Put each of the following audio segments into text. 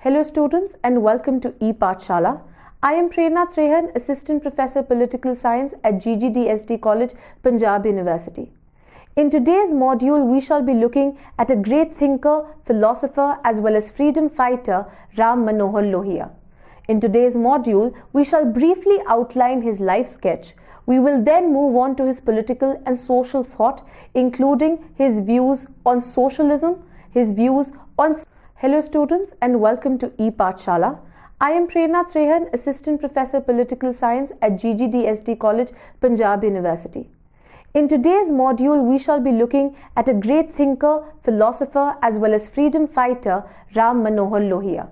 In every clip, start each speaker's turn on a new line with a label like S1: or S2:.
S1: Hello students and welcome to E-Pathshala. I am Prerna Trehan, Assistant Professor Political Science at GGDSD College, Punjab University. In today's module, we shall be looking at a great thinker, philosopher as well as freedom fighter, Rammanohar Lohia. In today's module, we shall briefly outline his life sketch. We will then move on to his political and social thought, including his views on socialism, his views on... Hello students and welcome to E-Pathshala. I am Prerna Trehan, Assistant Professor Political Science at GGDSD College, Punjab University. In today's module, we shall be looking at a great thinker, philosopher as well as freedom fighter, Rammanohar Lohia.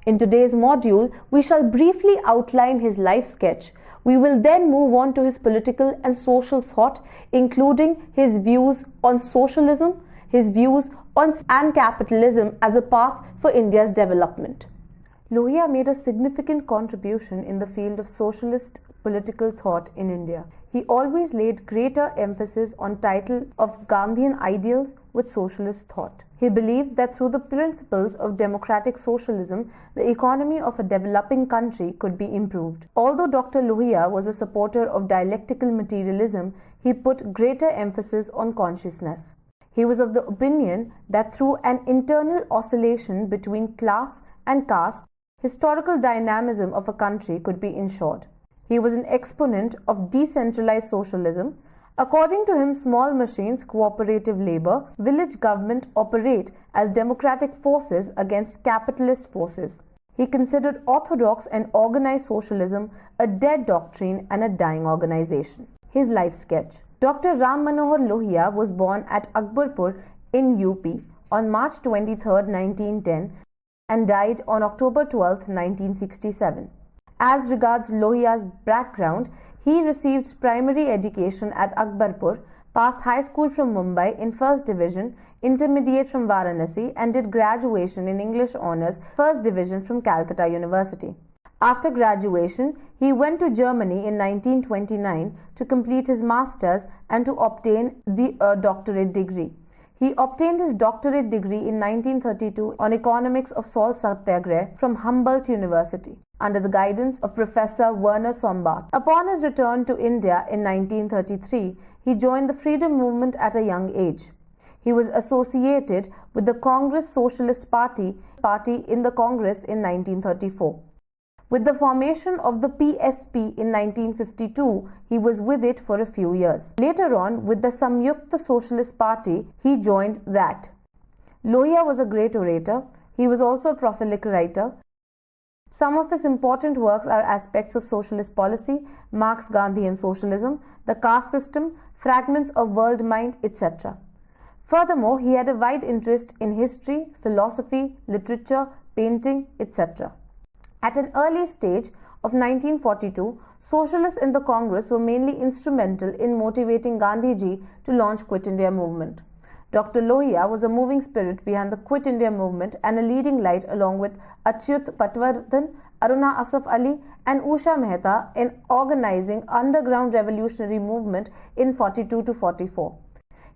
S1: In today's module, we shall briefly outline his life sketch. We will then move on to his political and social thought, including his views on socialism, his views on and capitalism as a path for India's development. Lohia made a significant contribution in the field of socialist political thought in India. He always laid greater emphasis on title of Gandhian ideals with socialist thought. He believed that through the principles of democratic socialism, the economy of a developing country could be improved. Although Dr. Lohia was a supporter of dialectical materialism, he put greater emphasis on consciousness. He was of the opinion that through an internal oscillation between class and caste, historical dynamism of a country could be ensured. He was an exponent of decentralized socialism. According to him, small machines, cooperative labor, village government operate as democratic forces against capitalist forces. He considered orthodox and organized socialism a dead doctrine and a dying organization. His life sketch. Dr. Rammanohar Lohia was born at Akbarpur in UP on March 23, 1910 and died on October 12, 1967. As regards Lohia's background, he received primary education at Akbarpur, passed high school from Mumbai in First Division, intermediate from Varanasi and did graduation in English Honours First Division from Calcutta University. After graduation, he went to Germany in 1929 to complete his master's and to obtain the doctorate degree. He obtained his doctorate degree in 1932 on economics of salt satyagrah from Humboldt University under the guidance of Professor Werner Sombart. Upon his return to India in 1933, he joined the freedom movement at a young age. He was associated with the Congress Socialist Party in the Congress in 1934. With the formation of the PSP in 1952, he was with it for a few years. Later on, with the Samyukta Socialist Party, he joined that. Lohia was a great orator. He was also a prolific writer. Some of his important works are aspects of socialist policy, Marx, Gandhi and socialism, the caste system, fragments of world mind, etc. Furthermore, he had a wide interest in history, philosophy, literature, painting, etc. At an early stage of 1942, socialists in the Congress were mainly instrumental in motivating Gandhiji to launch Quit India movement. Dr. Lohia was a moving spirit behind the Quit India movement and a leading light along with Achyut Patwardhan, Aruna Asaf Ali and Usha Mehta in organizing underground revolutionary movement in 42 to 44.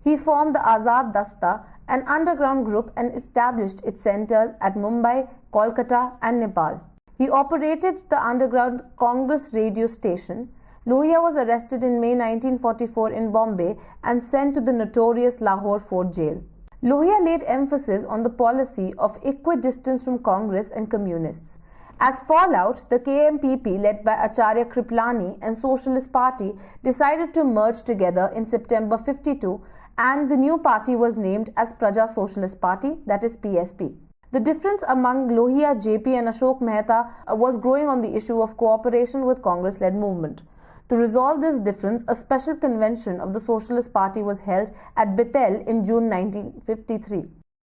S1: He formed the Azad Dasta, an underground group, and established its centers at Mumbai, Kolkata and Nepal. He operated the underground Congress radio station. Lohia was arrested in May 1944 in Bombay and sent to the notorious Lahore Fort jail. Lohia laid emphasis on the policy of equidistance from Congress and communists. As fallout, the KMPP led by Acharya Kripalani and Socialist Party decided to merge together in September 52 and the new party was named as Praja Socialist Party, that is PSP. The difference among Lohia, JP and Ashok Mehta was growing on the issue of cooperation with Congress-led movement. To resolve this difference, a special convention of the Socialist Party was held at Bethel in June 1953.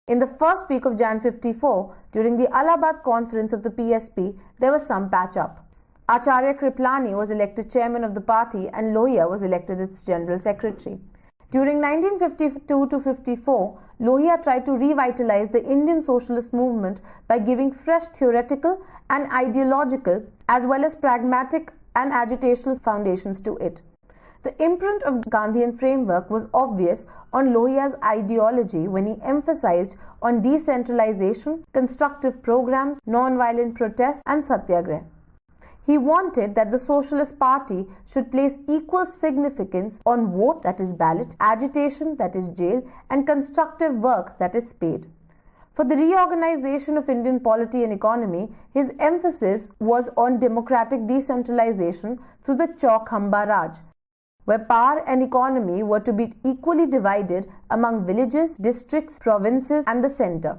S1: In the first week of Jan 54, during the Allahabad conference of the PSP, there was some patch-up. Acharya Kripalani was elected chairman of the party and Lohia was elected its general secretary. During 1952 to 54, Lohia tried to revitalize the Indian socialist movement by giving fresh theoretical and ideological as well as pragmatic and agitational foundations to it. The imprint of Gandhian framework was obvious on Lohia's ideology when he emphasized on decentralization, constructive programs, non-violent protests, and satyagraha. He wanted that the Socialist Party should place equal significance on vote, that is ballot, agitation, that is jail, and constructive work, that is paid. For the reorganization of Indian polity and economy, his emphasis was on democratic decentralization through the Chaukhamba Raj, where power and economy were to be equally divided among villages, districts, provinces, and the centre.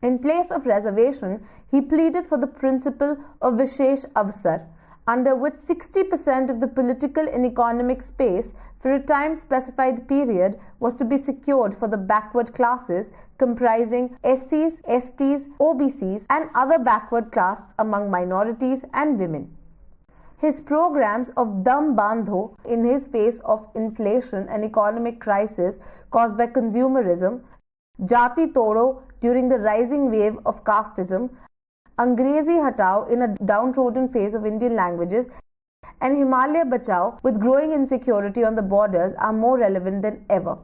S1: In place of reservation, he pleaded for the principle of Vishesh Avsar, under which 60% of the political and economic space for a time-specified period was to be secured for the backward classes comprising SCs, STs, OBCs, and other backward castes among minorities and women. His programs of Dam Bandho in his face of inflation and economic crisis caused by consumerism, Jati Todo during the rising wave of casteism, Angrezi Hatao in a downtrodden phase of Indian languages, and Himalaya Bachao with growing insecurity on the borders are more relevant than ever.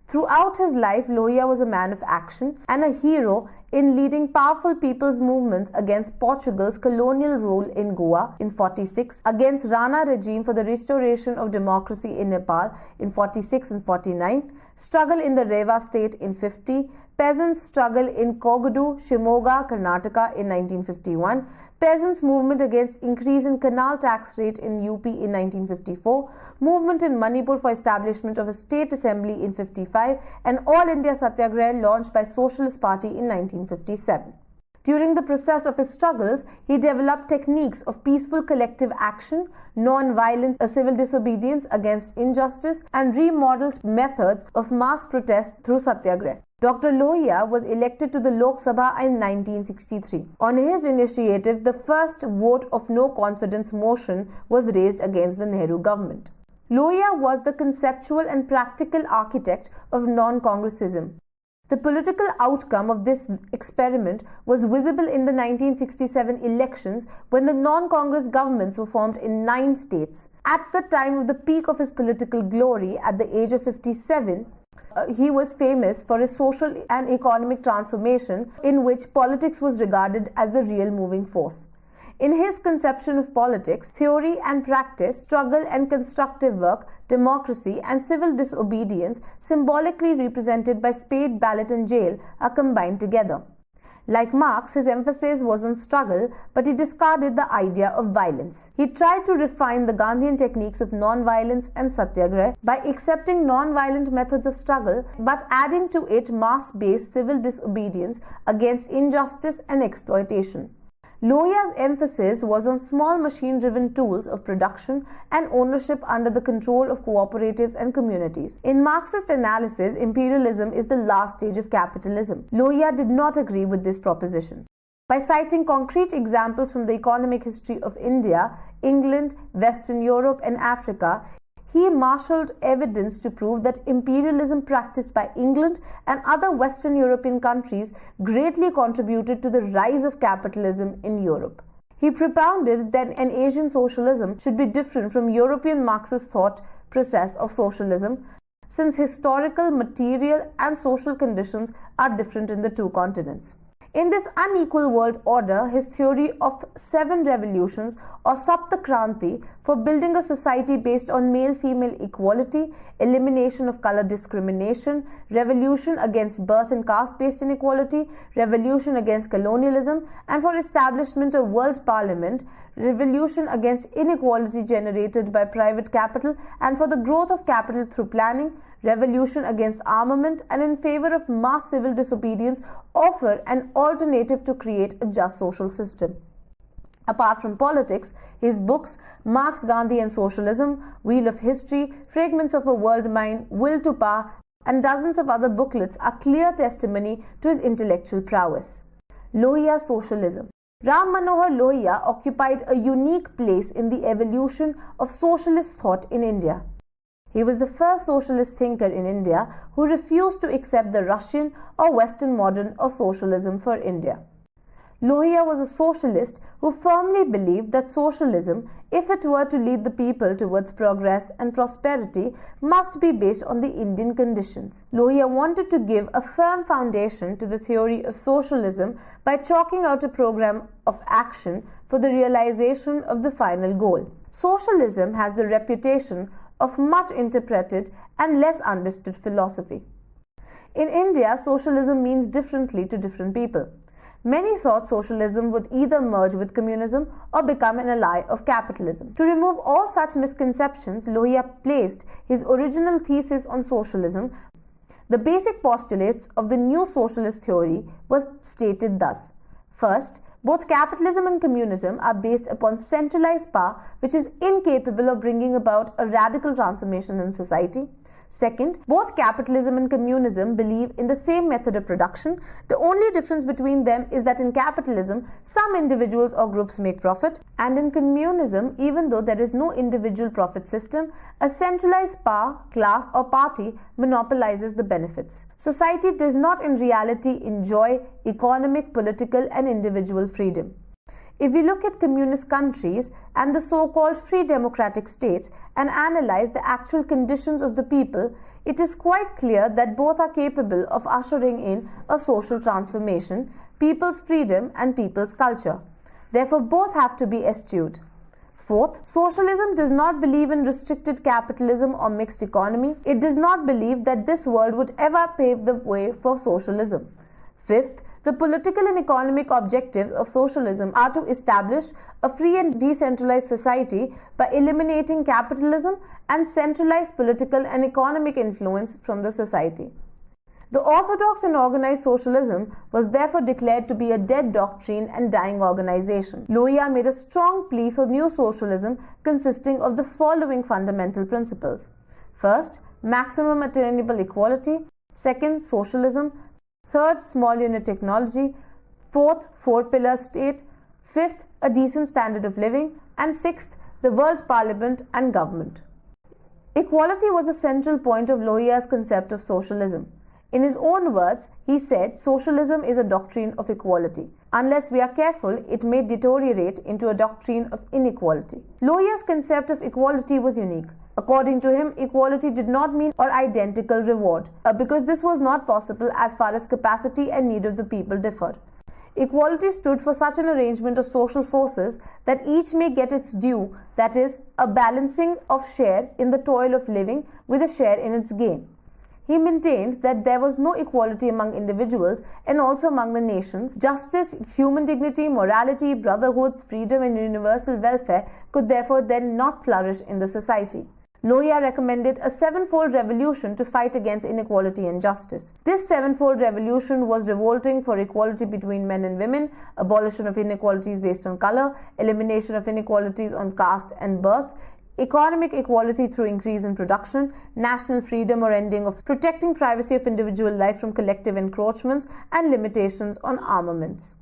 S1: Throughout his life, Lohia was a man of action and a hero in leading powerful people's movements against Portugal's colonial rule in Goa in 46, against Rana regime for the restoration of democracy in Nepal in 46 and 49, struggle in the Rewa state in 50, peasants' struggle in Kogudu, Shimoga, Karnataka in 1951, peasants' movement against increase in canal tax rate in UP in 1954, movement in Manipur for establishment of a state assembly in 55, and All India Satyagraha launched by Socialist Party in 1957. During the process of his struggles, he developed techniques of peaceful collective action, non-violent civil disobedience against injustice, and remodeled methods of mass protest through satyagraha. Dr. Lohia was elected to the Lok Sabha in 1963. On his initiative, the first vote of no confidence motion was raised against the Nehru government. Lohia was the conceptual and practical architect of non-Congressism. The political outcome of this experiment was visible in the 1967 elections when the non-Congress governments were formed in 9 states. At the time of the peak of his political glory, at the age of 57, he was famous for his social and economic transformation in which politics was regarded as the real moving force. In his conception of politics, theory and practice, struggle and constructive work, democracy and civil disobedience, symbolically represented by spade, ballot and jail, are combined together. Like Marx, his emphasis was on struggle, but he discarded the idea of violence. He tried to refine the Gandhian techniques of non-violence and satyagraha by accepting non-violent methods of struggle, but adding to it mass-based civil disobedience against injustice and exploitation. Lohia's emphasis was on small machine-driven tools of production and ownership under the control of cooperatives and communities. In Marxist analysis, imperialism is the last stage of capitalism. Lohia did not agree with this proposition. By citing concrete examples from the economic history of India, England, Western Europe, and Africa, he marshaled evidence to prove that imperialism practiced by England and other Western European countries greatly contributed to the rise of capitalism in Europe. He propounded that an Asian socialism should be different from European Marxist thought process of socialism, since historical, material, and social conditions are different in the 2 continents. In this unequal world order, his theory of 7 revolutions or Saptakranti for building a society based on male-female equality, elimination of color discrimination, revolution against birth and caste-based inequality, revolution against colonialism, and for establishment of world parliament, revolution against inequality generated by private capital and for the growth of capital through planning, revolution against armament, and in favor of mass civil disobedience, offer an alternative to create a just social system. Apart from politics, his books, Marx, Gandhi and Socialism, Wheel of History, Fragments of a World Mind, Will to Power, and dozens of other booklets are clear testimony to his intellectual prowess. Lohia Socialism. Rammanohar Lohia occupied a unique place in the evolution of socialist thought in India. He was the first socialist thinker in India who refused to accept the Russian or Western model of socialism for India. Lohia was a socialist who firmly believed that socialism, if it were to lead the people towards progress and prosperity, must be based on the Indian conditions. Lohia wanted to give a firm foundation to the theory of socialism by chalking out a program of action for the realization of the final goal. Socialism has the reputation of much interpreted and less understood philosophy. In India, socialism means differently to different people. Many thought socialism would either merge with communism or become an ally of capitalism. To remove all such misconceptions, Lohia placed his original thesis on socialism. The basic postulates of the new socialist theory was stated thus. First, both capitalism and communism are based upon centralized power which is incapable of bringing about a radical transformation in society. Second, both capitalism and communism believe in the same method of production. The only difference between them is that in capitalism, some individuals or groups make profit, and in communism, even though there is no individual profit system, a centralized power, class or party monopolizes the benefits. Society does not in reality enjoy economic, political and individual freedom. If we look at communist countries and the so-called free democratic states and analyze the actual conditions of the people, it is quite clear that both are capable of ushering in a social transformation, people's freedom and people's culture. Therefore, both have to be eschewed. Fourth, socialism does not believe in restricted capitalism or mixed economy. It does not believe that this world would ever pave the way for socialism. Fifth, the political and economic objectives of socialism are to establish a free and decentralized society by eliminating capitalism and centralized political and economic influence from the society. The orthodox and organized socialism was therefore declared to be a dead doctrine and dying organization. Lohia made a strong plea for new socialism consisting of the following fundamental principles. First, maximum attainable equality. Second, socialism. Third, small unit technology. Fourth, four-pillar state. Fifth, a decent standard of living. And sixth, the world parliament and government. Equality was the central point of Lohia's concept of socialism. In his own words, he said, socialism is a doctrine of equality. Unless we are careful, it may deteriorate into a doctrine of inequality. Lohia's concept of equality was unique. According to him, equality did not mean or identical reward, because this was not possible as far as capacity and need of the people differed. Equality stood for such an arrangement of social forces that each may get its due, that is, a balancing of share in the toil of living with a share in its gain. He maintained that there was no equality among individuals and also among the nations. Justice, human dignity, morality, brotherhood, freedom and universal welfare could therefore then not flourish in the society. Lohia recommended a sevenfold revolution to fight against inequality and justice. This sevenfold revolution was revolting for equality between men and women, abolition of inequalities based on color, elimination of inequalities on caste and birth, economic equality through increase in production, national freedom or ending of protecting privacy of individual life from collective encroachments, and limitations on armaments.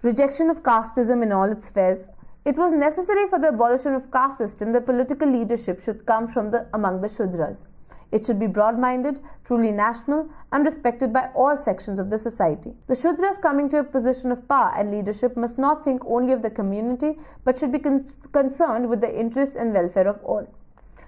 S1: Rejection of casteism in all its spheres. It was necessary for the abolition of caste system that political leadership should come from among the Shudras. It should be broad-minded, truly national, and respected by all sections of the society. The Shudras coming to a position of power and leadership must not think only of the community, but should be concerned with the interests and welfare of all.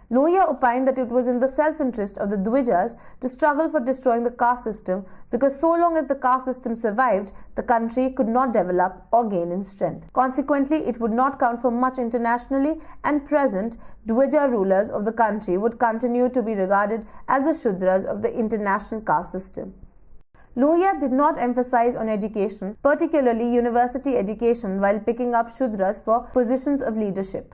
S1: Lohia opined that it was in the self-interest of the Dwijas to struggle for destroying the caste system, because so long as the caste system survived, the country could not develop or gain in strength. Consequently, it would not count for much internationally, and present Dwija rulers of the country would continue to be regarded as the Shudras of the international caste system. Lohia did not emphasize on education, particularly university education, while picking up Shudras for positions of leadership.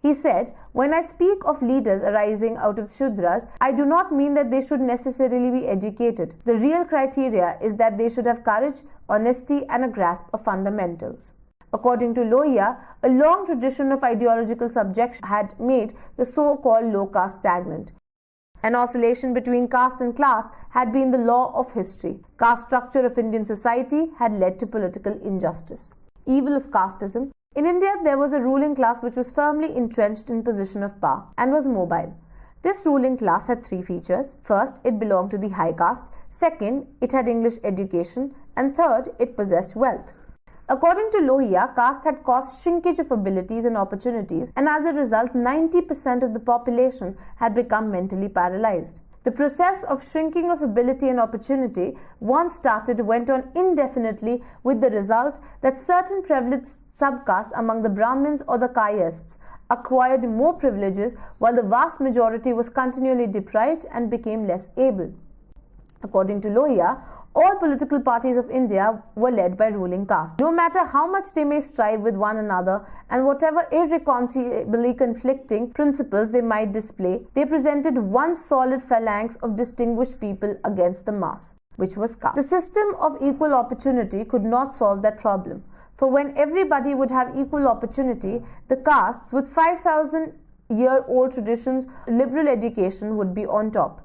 S1: He said, "When I speak of leaders arising out of Shudras, I do not mean that they should necessarily be educated. The real criteria is that they should have courage, honesty, and a grasp of fundamentals." According to Lohia, a long tradition of ideological subjection had made the so-called low caste stagnant. An oscillation between caste and class had been the law of history. Caste structure of Indian society had led to political injustice. Evil of casteism. In India, there was a ruling class which was firmly entrenched in position of power and was mobile. This ruling class had three features. First, it belonged to the high caste. Second, it had English education. And third, it possessed wealth. According to Lohia, caste had caused shrinkage of abilities and opportunities, and as a result, 90% of the population had become mentally paralyzed. The process of shrinking of ability and opportunity, once started, went on indefinitely, with the result that certain privileged subcastes among the Brahmins or the Kayasths acquired more privileges, while the vast majority was continually deprived and became less able. According to Lohia, all political parties of India were led by ruling castes. No matter how much they may strive with one another and whatever irreconcilably conflicting principles they might display, they presented one solid phalanx of distinguished people against the mass, which was caste. The system of equal opportunity could not solve that problem, for when everybody would have equal opportunity, the castes with 5,000-year-old traditions, liberal education would be on top.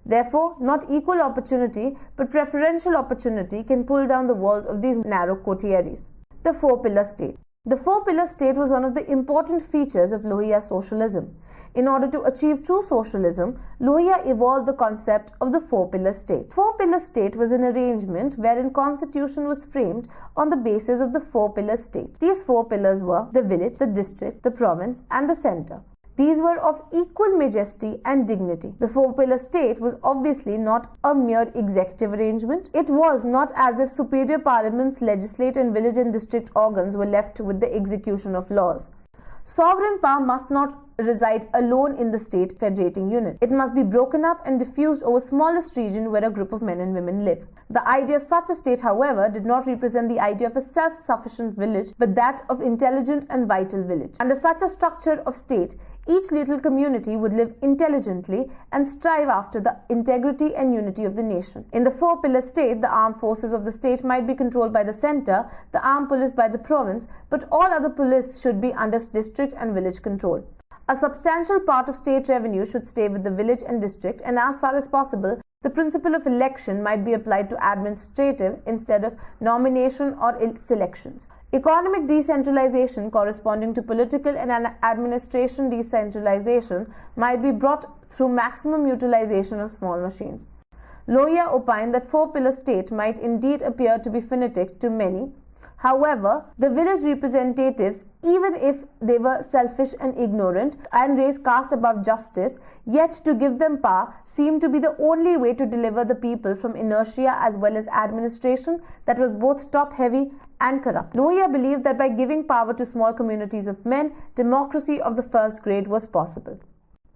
S1: Therefore, not equal opportunity but preferential opportunity can pull down the walls of these narrow coteries. The four-pillar state. The four-pillar state was one of the important features of Lohia socialism. In order to achieve true socialism, Lohia evolved the concept of the four-pillar state. Four-pillar state was an arrangement wherein constitution was framed on the basis of the four-pillar state. These four pillars were the village, the district, the province, and the centre. These were of equal majesty and dignity. The four-pillar state was obviously not a mere executive arrangement. It was not as if superior parliaments, legislate and village and district organs were left with the execution of laws. Sovereign power must not reside alone in the state federating unit. It must be broken up and diffused over smallest region where a group of men and women live. The idea of such a state, however, did not represent the idea of a self-sufficient village, but that of intelligent and vital village. Under such a structure of state, each little community would live intelligently and strive after the integrity and unity of the nation. In the four-pillar state, the armed forces of the state might be controlled by the centre, the armed police by the province, but all other police should be under district and village control. A substantial part of state revenue should stay with the village and district, and as far as possible, the principle of election might be applied to administrative instead of nomination or selections. Economic decentralization corresponding to political and administration decentralization might be brought through maximum utilization of small machines. Lohia opined that four-pillar state might indeed appear to be fanatic to many. However, the village representatives, even if they were selfish and ignorant and raised caste above justice, yet to give them power seemed to be the only way to deliver the people from inertia as well as administration that was both top-heavy and corrupt. Lohia believed that by giving power to small communities of men, democracy of the first grade was possible.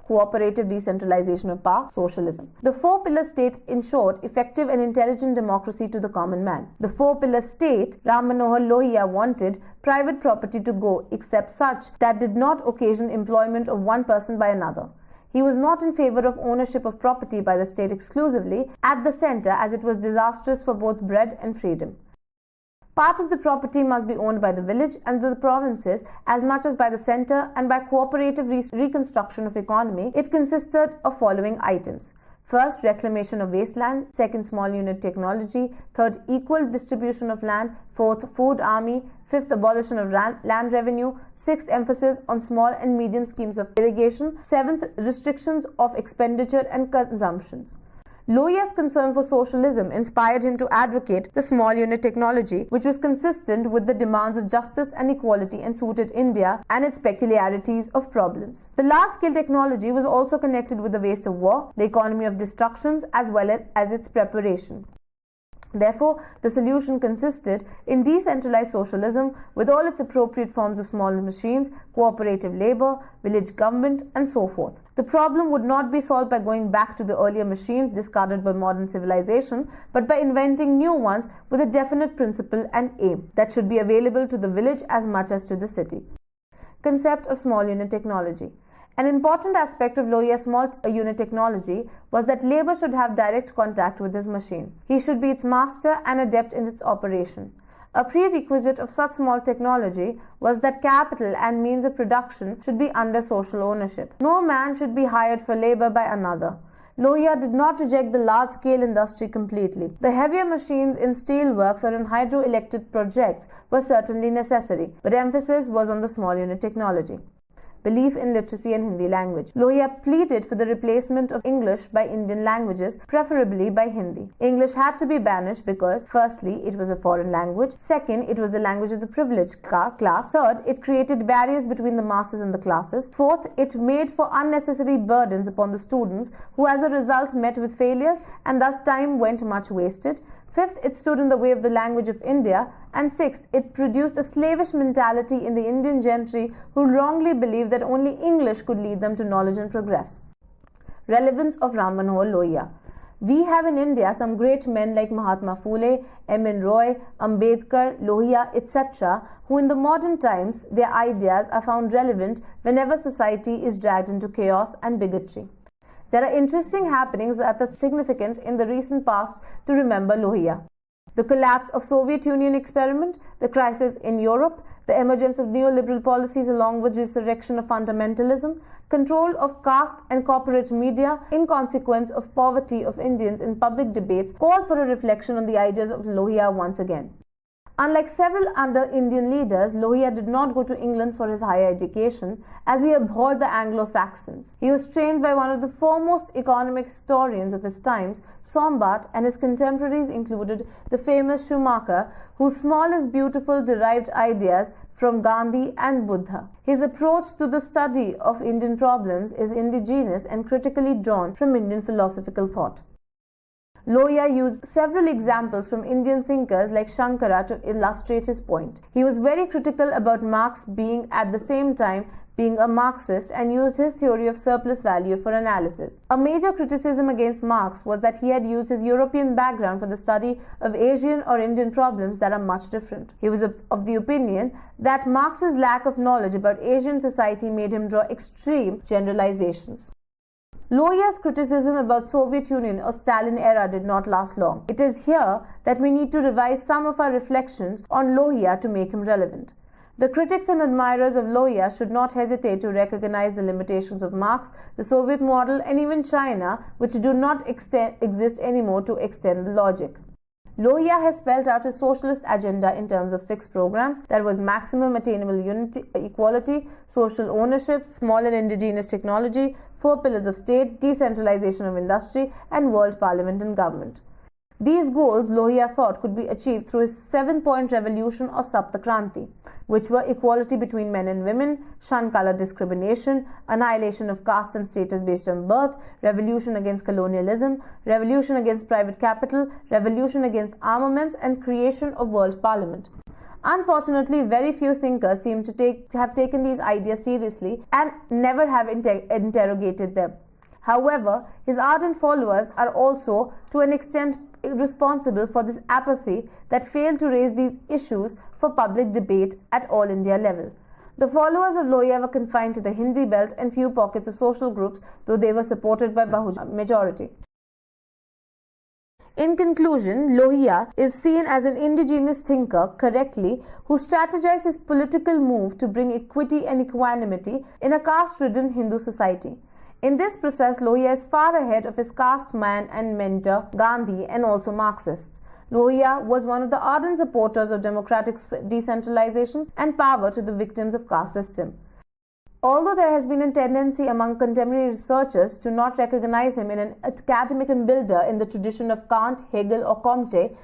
S1: Co-operative decentralization of power, socialism. The four-pillar state ensured effective and intelligent democracy to the common man. The four-pillar state, Rammanohar Lohia wanted private property to go except such that did not occasion employment of one person by another. He was not in favor of ownership of property by the state exclusively at the centre, as it was disastrous for both bread and freedom. Part of the property must be owned by the village and the provinces as much as by the centre, and by cooperative reconstruction of economy, it consisted of following items. First, reclamation of wasteland. Second, small unit technology. Third, equal distribution of land. Fourth, food army. Fifth, abolition of land revenue. Sixth, emphasis on small and medium schemes of irrigation. Seventh, restrictions of expenditure and consumptions. Lohia's concern for socialism inspired him to advocate the small unit technology, which was consistent with the demands of justice and equality and suited India and its peculiarities of problems. The large-scale technology was also connected with the waste of war, the economy of destructions, as well as its preparation. Therefore, the solution consisted in decentralized socialism with all its appropriate forms of small machines, cooperative labor, village government, and so forth. The problem would not be solved by going back to the earlier machines discarded by modern civilization, but by inventing new ones with a definite principle and aim that should be available to the village as much as to the city. Concept of small unit technology. An important aspect of Lohia's small unit technology was that labor should have direct contact with his machine. He should be its master and adept in its operation. A prerequisite of such small technology was that capital and means of production should be under social ownership. No man should be hired for labor by another. Lohia did not reject the large-scale industry completely. The heavier machines in steel works or in hydroelectric projects were certainly necessary, but emphasis was on the small unit technology. belief in literacy and Hindi language. Lohia pleaded for the replacement of English by Indian languages, preferably by Hindi. English had to be banished because, firstly, it was a foreign language. Second, it was the language of the privileged class. Third, it created barriers between the masses and the classes. Fourth, it made for unnecessary burdens upon the students, who as a result met with failures, and thus time went much wasted. Fifth, it stood in the way of the language of India. And sixth, it produced a slavish mentality in the Indian gentry who wrongly believed that only English could lead them to knowledge and progress. Relevance of Rammanohar Lohia. We have in India some great men like Mahatma Phule, M.N. Roy, Ambedkar, Lohia, etc., who in the modern times their ideas are found relevant whenever society is dragged into chaos and bigotry. There are interesting happenings that are significant in the recent past to remember Lohia. The collapse of Soviet Union experiment, the crisis in Europe, the emergence of neoliberal policies along with resurrection of fundamentalism, control of caste and corporate media in consequence of poverty of Indians in public debates call for a reflection on the ideas of Lohia once again. Unlike several other Indian leaders, Lohia did not go to England for his higher education, as he abhorred the Anglo-Saxons. He was trained by one of the foremost economic historians of his times, Sombart, and his contemporaries included the famous Schumacher, whose small is beautiful derived ideas from Gandhi and Buddha. His approach to the study of Indian problems is indigenous and critically drawn from Indian philosophical thought. Lohia used several examples from Indian thinkers like Shankara to illustrate his point. He was very critical about Marx being at the same time being a Marxist and used his theory of surplus value for analysis. A major criticism against Marx was that he had used his European background for the study of Asian or Indian problems that are much different. He was of the opinion that Marx's lack of knowledge about Asian society made him draw extreme generalizations. Lohia's criticism about Soviet Union or Stalin era did not last long. It is here that we need to revise some of our reflections on Lohia to make him relevant. The critics and admirers of Lohia should not hesitate to recognize the limitations of Marx, the Soviet model, and even China, which do not exist anymore to extend the logic. Lohia has spelled out his socialist agenda in terms of 6 programs. That was maximum attainable unity, equality, social ownership, small and indigenous technology, 4 pillars of state, decentralization of industry, and world parliament and government. These goals Lohia thought could be achieved through his 7-point revolution or Sapta Kranti, which were equality between men and women, shun color discrimination, annihilation of caste and status based on birth, revolution against colonialism, revolution against private capital, revolution against armaments, and creation of world parliament. Unfortunately, very few thinkers seem to have taken these ideas seriously and never have interrogated them. However, his ardent followers are also, to an extent, responsible for this apathy that failed to raise these issues for public debate at all India level. The followers of Lohia were confined to the Hindi belt and few pockets of social groups, though they were supported by Bahujan majority. In conclusion, Lohia is seen as an indigenous thinker correctly who strategized his political move to bring equity and equanimity in a caste-ridden Hindu society. In this process, Lohia is far ahead of his caste man and mentor Gandhi and also Marxists. Lohia was one of the ardent supporters of democratic decentralization and power to the victims of caste system. Although there has been a tendency among contemporary researchers to not recognize him in an academic builder in the tradition of Kant, Hegel or Comte,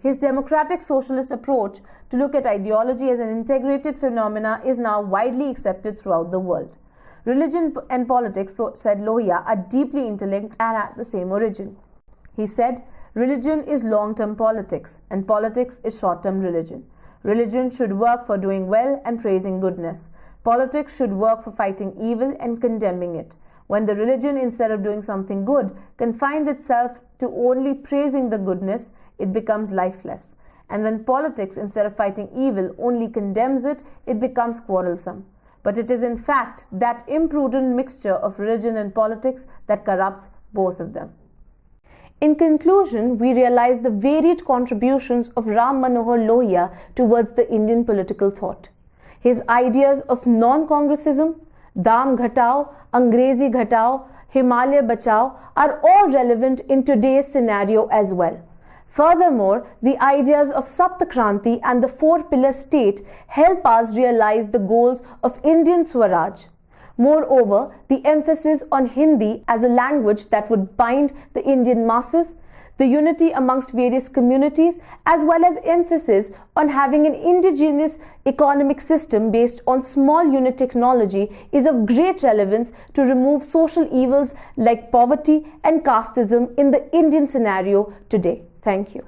S1: his democratic socialist approach to look at ideology as an integrated phenomena is now widely accepted throughout the world. Religion and politics, so said Lohia, are deeply interlinked and at the same origin. He said, religion is long-term politics and politics is short-term religion. Religion should work for doing well and praising goodness. Politics should work for fighting evil and condemning it. When the religion, instead of doing something good, confines itself to only praising the goodness, it becomes lifeless. And when politics, instead of fighting evil, only condemns it, it becomes quarrelsome. But it is in fact that imprudent mixture of religion and politics that corrupts both of them. In conclusion, we realize the varied contributions of Rammanohar Lohia towards the Indian political thought. His ideas of non-congressism, Dam Ghatao, Angrezi Ghatao, Himalaya Bachao are all relevant in today's scenario as well. Furthermore, the ideas of Sapta Kranti and the 4-pillar state help us realize the goals of Indian Swaraj. Moreover, the emphasis on Hindi as a language that would bind the Indian masses, the unity amongst various communities, as well as emphasis on having an indigenous economic system based on small unit technology is of great relevance to remove social evils like poverty and casteism in the Indian scenario today. Thank you.